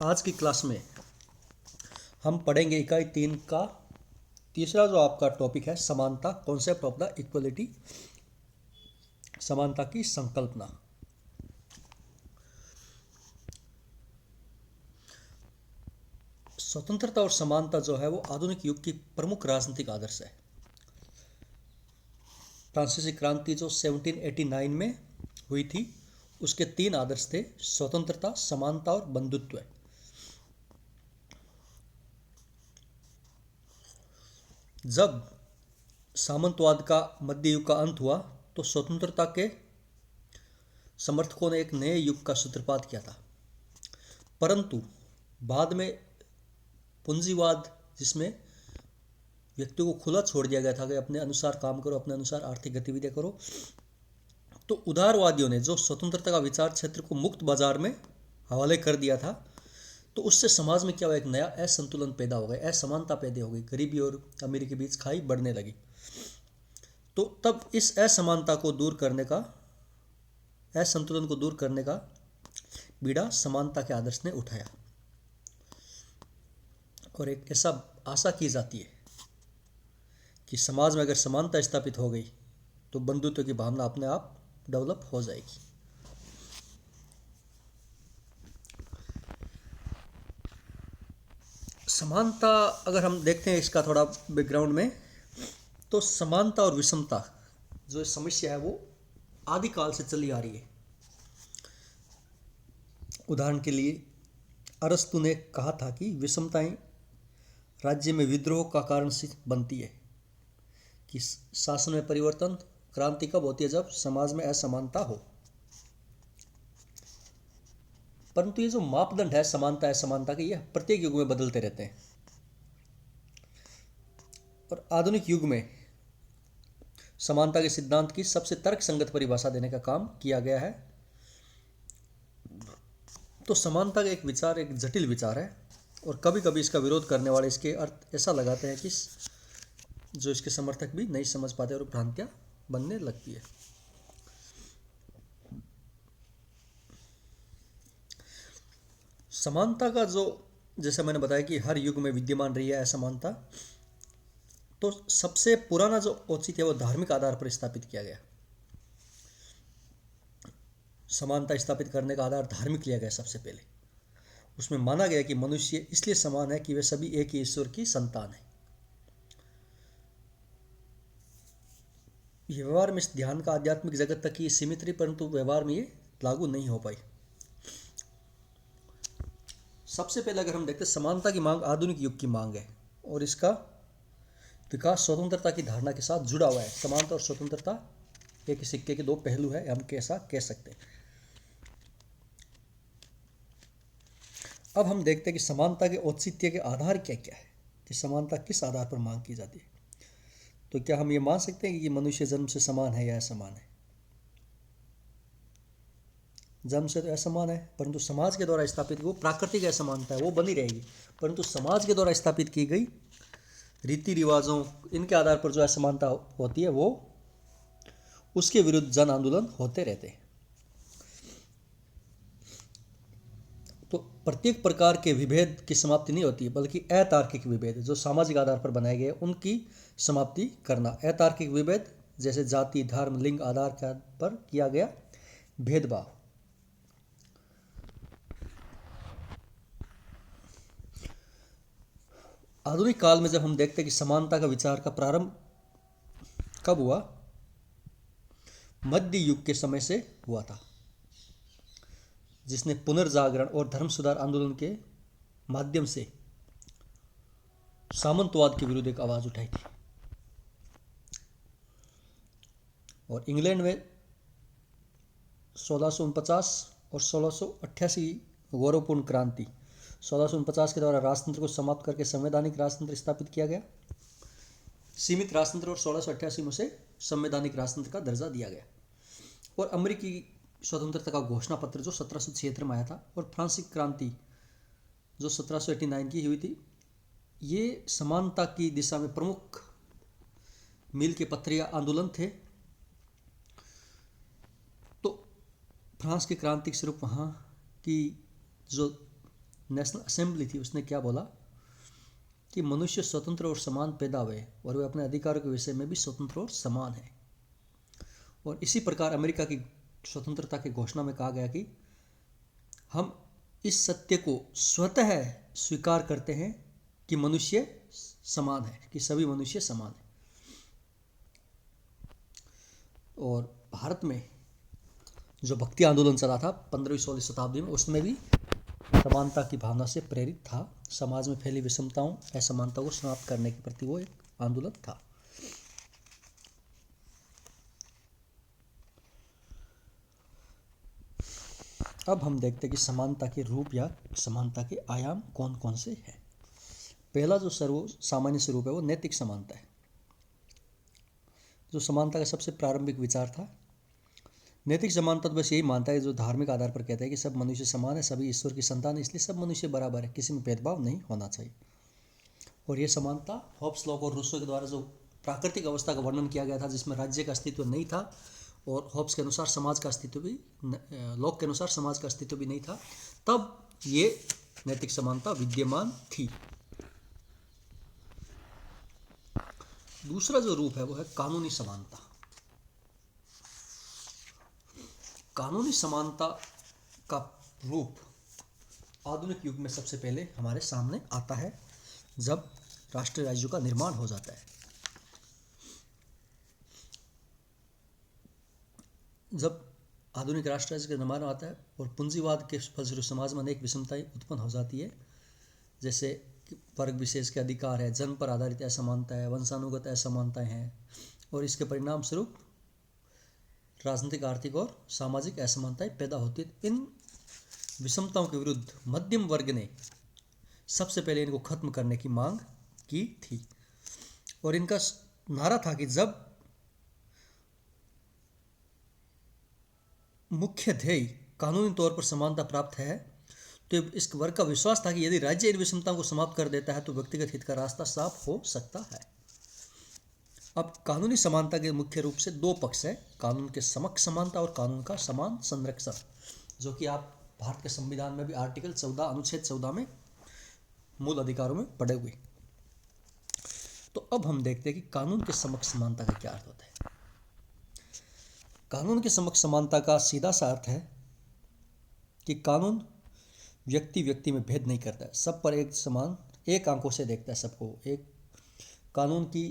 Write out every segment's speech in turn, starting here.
आज की क्लास में हम पढ़ेंगे इकाई 3 का तीसरा जो आपका टॉपिक है समानता, कॉन्सेप्ट ऑफ द इक्वलिटी, समानता की संकल्पना। स्वतंत्रता और समानता जो है वो आधुनिक युग की प्रमुख राजनीतिक आदर्श है। फ्रांसीसी क्रांति जो 1789 में हुई थी, उसके 3 आदर्श थे: स्वतंत्रता, समानता और बंधुत्व। जब सामंतवाद का मध्य युग का अंत हुआ तो स्वतंत्रता के समर्थकों ने एक नए युग का सूत्रपात किया था, परंतु बाद में पूंजीवाद, जिसमें व्यक्ति को खुला छोड़ दिया गया था कि अपने अनुसार काम करो, अपने अनुसार आर्थिक गतिविधियां करो, तो उदारवादियों ने जो स्वतंत्रता का विचार क्षेत्र को मुक्त बाजार में हवाले कर दिया था, तो उससे समाज में क्या हुआ, एक नया असंतुलन पैदा हो गया, असमानता पैदा हो गई, गरीबी और अमीरी के बीच खाई बढ़ने लगी। तो तब इस असमानता को दूर करने का, असंतुलन को दूर करने का बीड़ा समानता के आदर्श ने उठाया और एक ऐसा आशा की जाती है कि समाज में अगर समानता स्थापित हो गई तो बंधुत्व की भावना अपने आप डेवलप हो जाएगी। समानता अगर हम देखते हैं इसका थोड़ा बैकग्राउंड में, तो समानता और विषमता जो समस्या है वो आदिकाल से चली आ रही है। उदाहरण के लिए अरस्तु ने कहा था कि विषमताएं राज्य में विद्रोह का कारण से बनती है, कि शासन में परिवर्तन, क्रांति कब होती है, जब समाज में असमानता हो। परंतु ये जो मापदंड है समानता असमानता के, ये प्रत्येक युग में बदलते रहते हैं और आधुनिक युग में समानता के सिद्धांत की सबसे तर्कसंगत परिभाषा देने का काम किया गया है। तो समानता का एक विचार एक जटिल विचार है और कभी कभी इसका विरोध करने वाले इसके अर्थ ऐसा लगाते हैं कि जो इसके समर्थक भी नहीं समझ पाते और भ्रांतियां बनने लगती है। समानता का जो, जैसा मैंने बताया कि हर युग में विद्यमान रही है असमानता, तो सबसे पुराना जो औचित्य है वो धार्मिक आधार पर स्थापित किया गया। समानता स्थापित करने का आधार धार्मिक लिया गया सबसे पहले। उसमें माना गया कि मनुष्य इसलिए समान है कि वे सभी एक ही ईश्वर की संतान है। ये व्यवहार में इस ध्यान का आध्यात्मिक जगत तक ही सीमित रही, परंतु व्यवहार में ये लागू नहीं हो पाई। सबसे पहले अगर हम देखते हैं, समानता की मांग आधुनिक युग की मांग है और इसका विकास स्वतंत्रता की धारणा के साथ जुड़ा हुआ है। समानता और स्वतंत्रता एक सिक्के के दो पहलू है, हम कैसा कह सकते हैं। अब हम देखते हैं कि समानता के औचित्य के आधार क्या क्या है, कि समानता किस आधार पर मांग की जाती है। तो क्या हम ये मान सकते हैं कि मनुष्य जन्म से समान है या असमान है? जन्म से तो असमान है, परंतु समाज के द्वारा स्थापित वो प्राकृतिक असमानता है वो बनी रहेगी, परंतु समाज के द्वारा स्थापित की गई रीति रिवाजों, इनके आधार पर जो असमानता होती है वो, उसके विरुद्ध जन आंदोलन होते रहते हैं। तो प्रत्येक प्रकार के विभेद की समाप्ति नहीं होती, बल्कि अतार्किक विभेद जो सामाजिक आधार पर बनाए गए उनकी समाप्ति करना। अतार्किक विभेद जैसे जाति, धर्म, लिंग आधार के पर किया गया भेदभाव। आधुनिक काल में जब हम देखते हैं कि समानता का विचार का प्रारंभ कब हुआ, मध्य युग के समय से हुआ था, जिसने पुनर्जागरण और धर्म सुधार आंदोलन के माध्यम से सामंतवाद के विरुद्ध एक आवाज उठाई थी। और इंग्लैंड में 1649 और 1688 गौरवपूर्ण क्रांति, 1649 के द्वारा राजतंत्र को समाप्त करके संवैधानिक राजतंत्र स्थापित किया गया, सीमित राजतंत्र, और 1688 में से संवैधानिक राजतंत्र का दर्जा दिया गया। और अमेरिकी स्वतंत्रता का घोषणा पत्र जो 1776 में आया था, और फ्रांसीसी क्रांति जो 1789 की हुई थी, ये समानता की दिशा में प्रमुख मील के पत्थर आंदोलन थे। तो फ्रांस की क्रांति के स्वरूप वहाँ की जो नेशनल असेंबली थी, उसने क्या बोला कि मनुष्य स्वतंत्र और समान पैदा हुए और वे अपने अधिकारों के विषय में भी स्वतंत्र और समान है। और इसी प्रकार अमेरिका की स्वतंत्रता की घोषणा में कहा गया कि हम इस सत्य को स्वतः स्वीकार करते हैं कि मनुष्य समान है, कि सभी मनुष्य समान है। और भारत में जो भक्ति आंदोलन चला था 15वीं-16वीं शताब्दी में, उसमें भी समानता की भावना से प्रेरित था। समाज में फैली विषमताओं, असमानता को समाप्त करने के प्रति वो एक आंदोलन था। अब हम देखते हैं कि समानता के रूप या समानता के आयाम कौन कौन से हैं। पहला जो सामान्य स्वरूप है वो नैतिक समानता है, जो समानता का सबसे प्रारंभिक विचार था। नैतिक समानता तो बस यही मानता है, जो धार्मिक आधार पर कहता है कि सब मनुष्य समान है, सभी ईश्वर की संतान है, इसलिए सब मनुष्य बराबर है, किसी में भेदभाव नहीं होना चाहिए। और ये समानता हॉब्स लॉक और रूसो के द्वारा जो प्राकृतिक अवस्था का वर्णन किया गया था, जिसमें राज्य का अस्तित्व नहीं था और हॉब्स के अनुसार समाज का अस्तित्व भी, लॉक के अनुसार समाज का अस्तित्व भी नहीं था, तब ये नैतिक समानता विद्यमान थी। दूसरा जो रूप है वो है कानूनी समानता। कानूनी समानता का रूप आधुनिक युग में सबसे पहले हमारे सामने आता है जब राष्ट्रीय राज्यों का निर्माण हो जाता है। जब आधुनिक राष्ट्र राज्य का निर्माण आता है और पूंजीवाद के फलस्वरूप समाज में अनेक विषमताएं उत्पन्न हो जाती है, जैसे वर्ग विशेष के अधिकार है, जन्म पर आधारित असमानता है, वंशानुगत असमानताएं हैं, और इसके परिणाम स्वरूप राजनीतिक, आर्थिक और सामाजिक असमानताएं पैदा होती है। इन विषमताओं के विरुद्ध मध्यम वर्ग ने सबसे पहले इनको खत्म करने की मांग की थी और इनका नारा था कि जब मुख्य ध्येय कानूनी तौर पर समानता प्राप्त है, तो इस वर्ग का विश्वास था कि यदि राज्य इन विषमताओं को समाप्त कर देता है तो व्यक्तिगत हित का रास्ता साफ हो सकता है। अब कानूनी समानता के मुख्य रूप से दो पक्ष है, कानून के समक्ष समानता और कानून का समान संरक्षण, जो कि आप भारत के संविधान में भी आर्टिकल 14 अनुच्छेद 14 में मूल अधिकारों में पढ़े हुए। तो अब हम देखते हैं कि कानून के समक्ष समानता का क्या अर्थ होता है। कानून के समक्ष समानता का सीधा सा अर्थ है कि कानून व्यक्ति व्यक्ति में भेद नहीं करता है, सब पर एक समान, एक आंखों से देखता है सबको। एक कानून की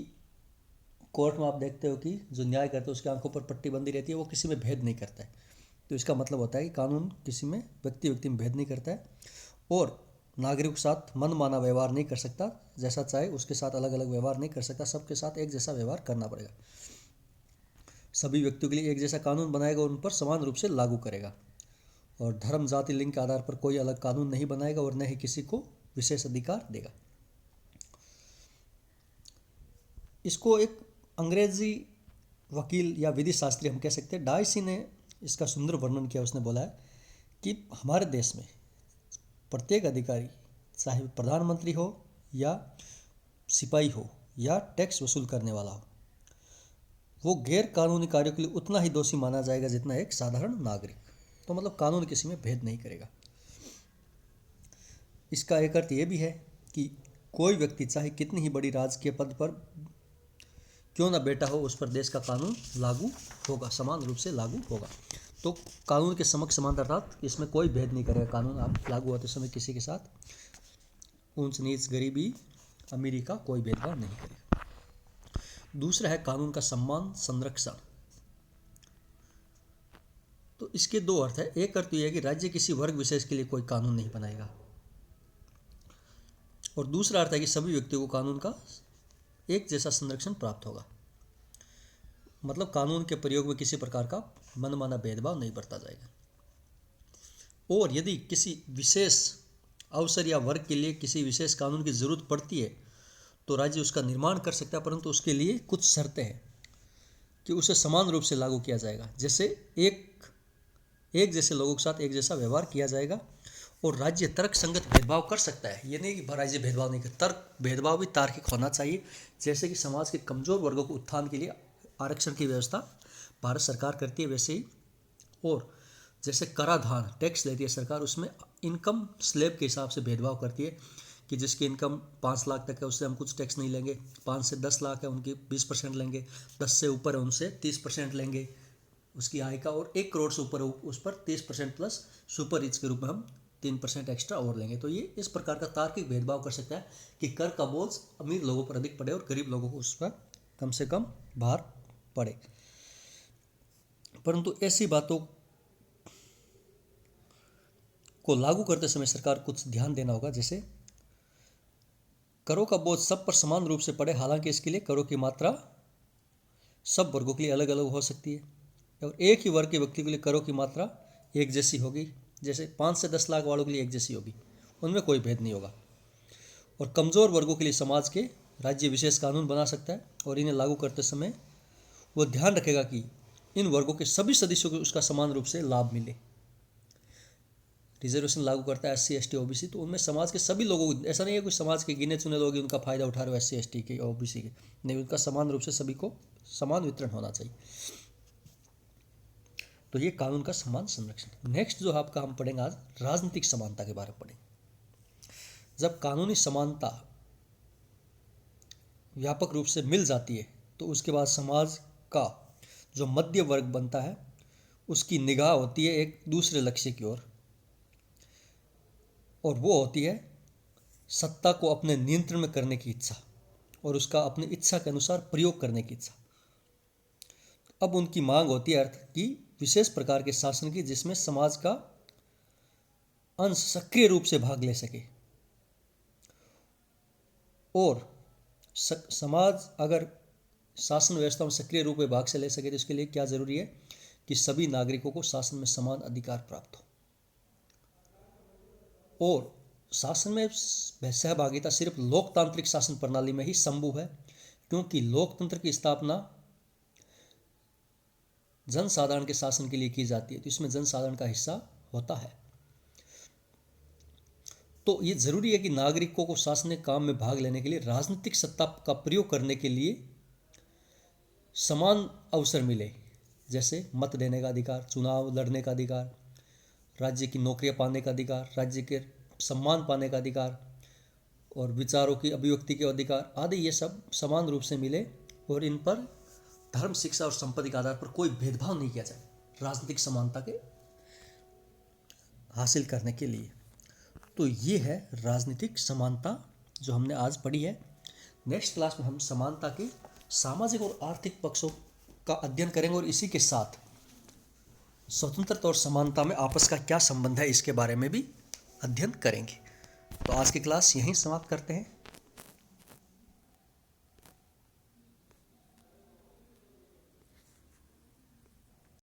कोर्ट में आप देखते हो कि जो न्याय करते हैं उसकी आंखों पर पट्टी बंदी रहती है, वो किसी में भेद नहीं करता है। तो इसका मतलब होता है कि कानून किसी में व्यक्ति व्यक्ति में भेद नहीं करता है और नागरिक के साथ मनमाना व्यवहार नहीं कर सकता, जैसा चाहे उसके साथ अलग अलग व्यवहार नहीं कर सकता, सबके साथ एक जैसा व्यवहार करना पड़ेगा। सभी व्यक्तियों के लिए एक जैसा कानून बनाएगा और उन पर समान रूप से लागू करेगा, और धर्म, जाति, लिंग के आधार पर कोई अलग कानून नहीं बनाएगा और न ही किसी को विशेष अधिकार देगा। इसको एक अंग्रेजी वकील या विधि शास्त्री हम कह सकते हैं, डायसी ने इसका सुंदर वर्णन किया। उसने बोला है कि हमारे देश में प्रत्येक अधिकारी, चाहे प्रधानमंत्री हो या सिपाही हो या टैक्स वसूल करने वाला हो, वो गैर कानूनी कार्यों के लिए उतना ही दोषी माना जाएगा जितना एक साधारण नागरिक। तो मतलब कानून किसी में भेद नहीं करेगा। इसका एक अर्थ ये भी है कि कोई व्यक्ति चाहे कितनी ही बड़ी राजकीय पद पर क्यों ना बैठा हो, उस पर देश का कानून लागू होगा, समान रूप से लागू होगा। तो कानून के समक्ष समानता अर्थात इसमें कोई भेद नहीं करेगा। कानून आप लागू होते समय किसी के साथ ऊंच नीच, गरीबी, अमीरी का कोई भेदभाव नहीं करेगा। दूसरा है कानून का सम्मान संरक्षण। तो इसके दो अर्थ है। एक अर्थ यह है कि राज्य किसी वर्ग विशेष के लिए कोई कानून नहीं बनाएगा, और दूसरा अर्थ है कि सभी व्यक्तियों को कानून का एक जैसा संरक्षण प्राप्त होगा। मतलब कानून के प्रयोग में किसी प्रकार का मनमाना भेदभाव नहीं बरता जाएगा, और यदि किसी विशेष अवसर या वर्ग के लिए किसी विशेष कानून की जरूरत पड़ती है तो राज्य उसका निर्माण कर सकता है, परंतु उसके लिए कुछ शर्तें हैं कि उसे समान रूप से लागू किया जाएगा। जैसे एक जैसे लोगों के साथ एक जैसा व्यवहार किया जाएगा, और राज्य तर्क संगत भेदभाव कर सकता है। ये नहीं कि राज्य भेदभाव नहीं करता, भेदभाव भी तार्किक होना चाहिए। जैसे कि समाज के कमजोर वर्गों को उत्थान के लिए आरक्षण की व्यवस्था भारत सरकार करती है, वैसे ही, और जैसे कराधान, टैक्स लेती है सरकार, उसमें इनकम स्लैब के हिसाब से भेदभाव करती है कि जिसकी इनकम 5 लाख तक है उससे हम कुछ टैक्स नहीं लेंगे, 5 से 10 लाख है उनकी 20% लेंगे, 10 से ऊपर है उनसे 30% लेंगे उसकी आय का, और 1 करोड़ से ऊपर उस पर 30% प्लस सुपर रिच के रूप में हम 3% एक्स्ट्रा और लेंगे। तो ये इस प्रकार का तार्किक भेदभाव कर सकता है कि कर का बोझ अमीर लोगों पर अधिक पड़े और गरीब लोगों को उस पर कम से कम भार पड़े। परंतु ऐसी बातों को लागू करते समय सरकार कुछ ध्यान देना होगा, जैसे करों का बोझ सब पर समान रूप से पड़े, हालांकि इसके लिए करों की मात्रा सब वर्गों के लिए अलग अलग हो सकती है, और एक ही वर्ग के व्यक्ति के लिए करों की मात्रा एक जैसी होगी, जैसे 5 से 10 लाख वालों के लिए एक जैसी होगी, उनमें कोई भेद नहीं होगा। और कमज़ोर वर्गों के लिए समाज के राज्य विशेष कानून बना सकता है, और इन्हें लागू करते समय वो ध्यान रखेगा कि इन वर्गों के सभी सदस्यों को उसका समान रूप से लाभ मिले। रिजर्वेशन लागू करता है SC ST OBC, तो उनमें समाज के सभी लोगों को, ऐसा नहीं है कोई समाज के गिने चुने लोग उनका फायदा उठा रहे हो SC ST के OBC के, नहीं, उनका समान रूप से सभी को समान वितरण होना चाहिए। तो ये कानून का समान संरक्षण। नेक्स्ट जो आपका हम पढ़ेंगे आज, राजनीतिक समानता के बारे में पढ़ेंगे। जब कानूनी समानता व्यापक रूप से मिल जाती है तो उसके बाद समाज का जो मध्य वर्ग बनता है उसकी निगाह होती है एक दूसरे लक्ष्य की ओर, और वो होती है सत्ता को अपने नियंत्रण में करने की इच्छा और उसका अपनी इच्छा के अनुसार प्रयोग करने की इच्छा। अब उनकी मांग होती है अर्थ की विशेष प्रकार के शासन की, जिसमें समाज का अंश सक्रिय रूप से भाग ले सके, और समाज अगर शासन व्यवस्था में सक्रिय रूप में भाग से ले सके तो इसके लिए क्या जरूरी है कि सभी नागरिकों को शासन में समान अधिकार प्राप्त हो, और शासन में सहभागिता सिर्फ लोकतांत्रिक शासन प्रणाली में ही संभव है, क्योंकि लोकतंत्र की स्थापना जनसाधारण के शासन के लिए की जाती है, तो इसमें जनसाधारण का हिस्सा होता है। तो ये जरूरी है कि नागरिकों को शासनिक काम में भाग लेने के लिए राजनीतिक सत्ता का प्रयोग करने के लिए समान अवसर मिले, जैसे मत देने का अधिकार, चुनाव लड़ने का अधिकार, राज्य की नौकरियां पाने का अधिकार, राज्य के सम्मान पाने का अधिकार, और विचारों की अभिव्यक्ति के अधिकार आदि, ये सब समान रूप से मिले, और इन पर धर्म, शिक्षा और संपत्ति के आधार पर कोई भेदभाव नहीं किया जाए राजनीतिक समानता के हासिल करने के लिए। तो ये है राजनीतिक समानता जो हमने आज पढ़ी है। नेक्स्ट क्लास में हम समानता के सामाजिक और आर्थिक पक्षों का अध्ययन करेंगे, और इसी के साथ स्वतंत्रता और समानता में आपस का क्या संबंध है इसके बारे में भी अध्ययन करेंगे। तो आज की क्लास यहीं समाप्त करते हैं।